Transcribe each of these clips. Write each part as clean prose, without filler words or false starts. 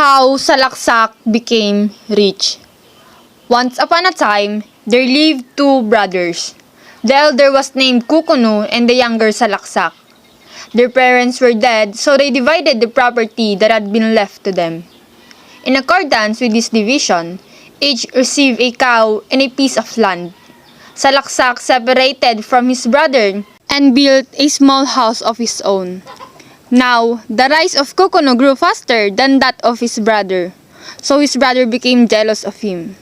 How Salaksak became rich. Once upon a time, there lived two brothers. The elder was named Kukunu and the younger Salaksak. Their parents were dead, so they divided the property that had been left to them. In accordance with this division, each received a cow and a piece of land. Salaksak separated from his brother and built a small house of his own. Now, the rise of Kukunu grew faster than that of his brother, so his brother became jealous of him.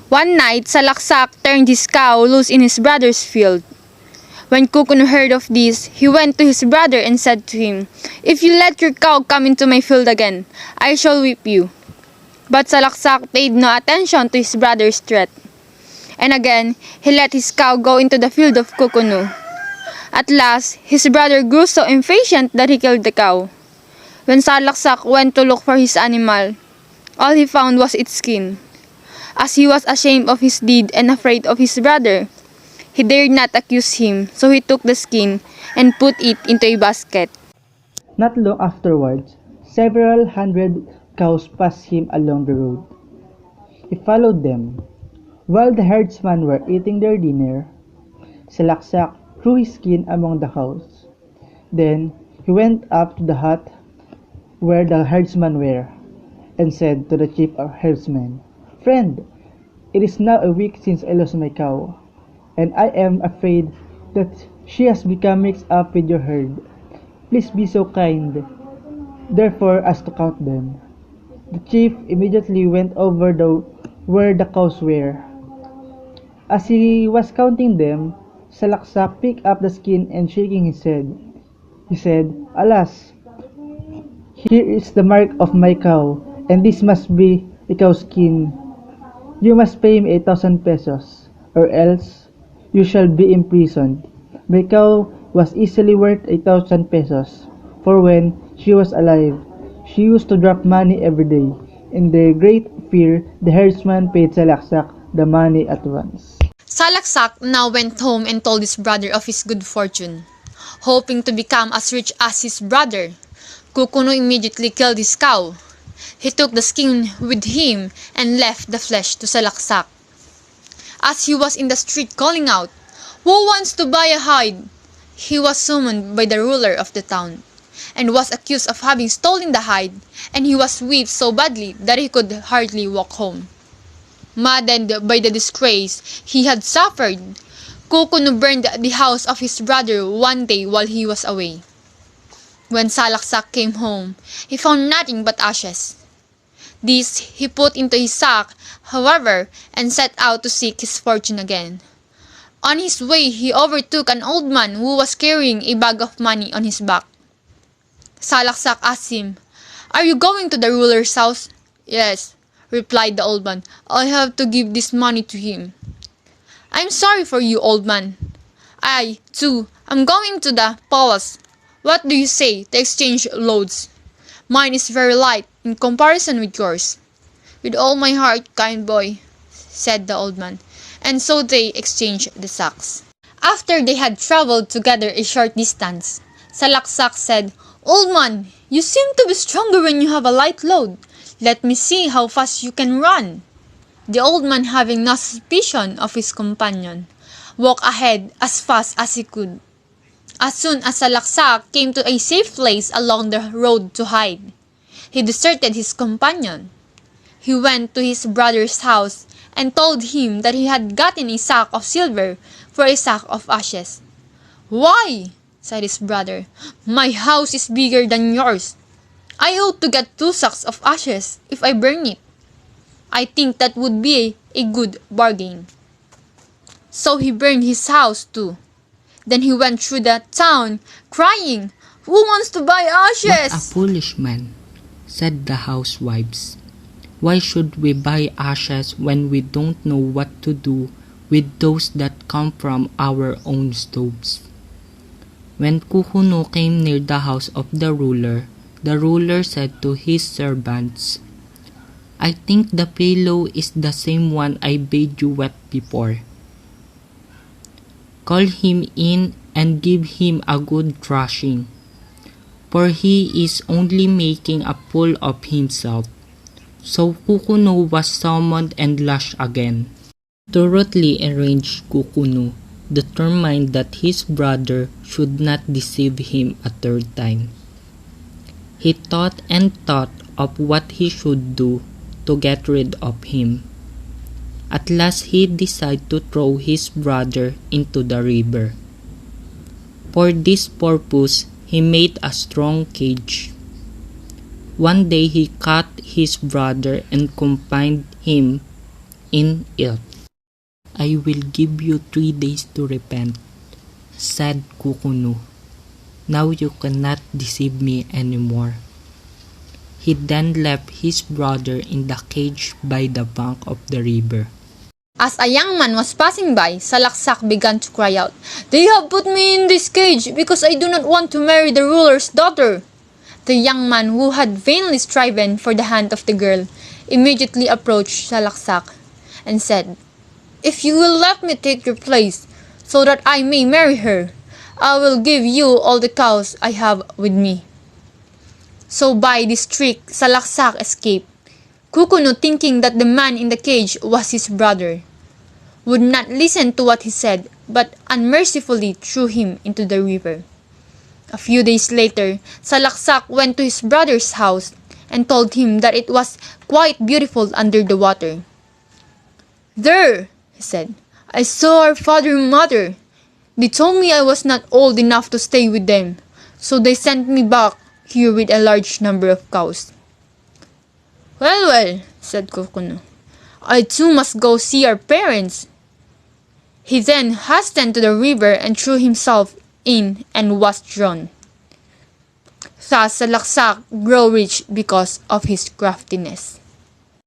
One night, Salaksak turned his cow loose in his brother's field. When Kukunu heard of this, he went to his brother and said to him, "If you let your cow come into my field again, I shall whip you." But Salaksak paid no attention to his brother's threat. And again, he let his cow go into the field of Kukunu. At last, his brother grew so impatient that he killed the cow. When Salaksak went to look for his animal, all he found was its skin. As he was ashamed of his deed and afraid of his brother, he dared not accuse him, so he took the skin and put it into a basket. Not long afterwards, several hundred cows passed him along the road. He followed them. While the herdsmen were eating their dinner, Salaksak threw his skin among the cows. Then he went up to the hut where the herdsmen were, and said to the chief of herdsmen, "Friend, it is now a week since I lost my cow, and I am afraid that she has become mixed up with your herd. Please be so kind, therefore, as to count them." The chief immediately went over where the cows were. As he was counting them, Salaksak picked up the skin and shaking his head, he said, "Alas, here is the mark of my cow, and this must be a cow skin. You must pay me 1,000 pesos, or else you shall be imprisoned." My cow was easily worth 1,000 pesos, for when she was alive, she used to drop money every day. In their great fear, the herdsman paid Salaksak the money at once. Salaksak now went home and told his brother of his good fortune. Hoping to become as rich as his brother, Kukunu immediately killed his cow. He took the skin with him and left the flesh to Salaksak. As he was in the street calling out, "Who wants to buy a hide?" he was summoned by the ruler of the town, and was accused of having stolen the hide, and he was whipped so badly that he could hardly walk home. Maddened by the disgrace he had suffered, Kukunu burned the house of his brother one day while he was away. When Salaksak came home, he found nothing but ashes. This he put into his sack, however, and set out to seek his fortune again. On his way, he overtook an old man who was carrying a bag of money on his back. Salaksak asked him, "Are you going to the ruler's house?" "Yes," replied the old man. "I have to give this money to him." "I'm sorry for you, old man. I, too, am going to the palace. What do you say to exchange loads? Mine is very light in comparison with yours." "With all my heart, kind boy," said the old man, and so they exchanged the sacks. After they had traveled together a short distance, Salaksak said, "Old man, you seem to be stronger when you have a light load. Let me see how fast you can run." The old man, having no suspicion of his companion, walked ahead as fast as he could. As soon as Salaksak came to a safe place along the road to hide, he deserted his companion. He went to his brother's house and told him that he had gotten a sack of silver for a sack of ashes. "Why?" said his brother. "My house is bigger than yours. I ought to get 2 sacks of ashes if I burn it. I think that would be a good bargain." So he burned his house too. Then he went through the town crying, "Who wants to buy ashes?" "What a foolish man," said the housewives. "Why should we buy ashes when we don't know what to do with those that come from our own stoves?" When Kukunu came near the house of the ruler said to his servants, "I think the fellow is the same one I bade you wet before. Call him in and give him a good thrashing, for he is only making a fool of himself. So Kukuno was summoned and lashed again. Thoroughly enraged Kukuno determined that his brother should not deceive him a third time. He thought and thought of what he should do to get rid of him. At last he decided to throw his brother into the river. For this purpose, he made a strong cage. One day he caught his brother and confined him in it. "I will give you 3 days to repent," said Kukuno. "Now you cannot deceive me anymore." He then left his brother in the cage by the bank of the river. As a young man was passing by, Salaksak began to cry out, "They have put me in this cage because I do not want to marry the ruler's daughter." The young man, who had vainly striven for the hand of the girl, immediately approached Salaksak and said, "If you will let me take your place, so that I may marry her, I will give you all the cows I have with me." So by this trick, Salaksak escaped. Kukuno, thinking that the man in the cage was his brother, would not listen to what he said, but unmercifully threw him into the river. A few days later, Salaksak went to his brother's house and told him that it was quite beautiful under the water. "There," he said, "I saw our father and mother. They told me I was not old enough to stay with them, so they sent me back here with a large number of cows." "Well, well," said Kukuno, "I too must go see our parents." He then hastened to the river and threw himself in and was drowned. Thus Salaksak grew rich because of his craftiness.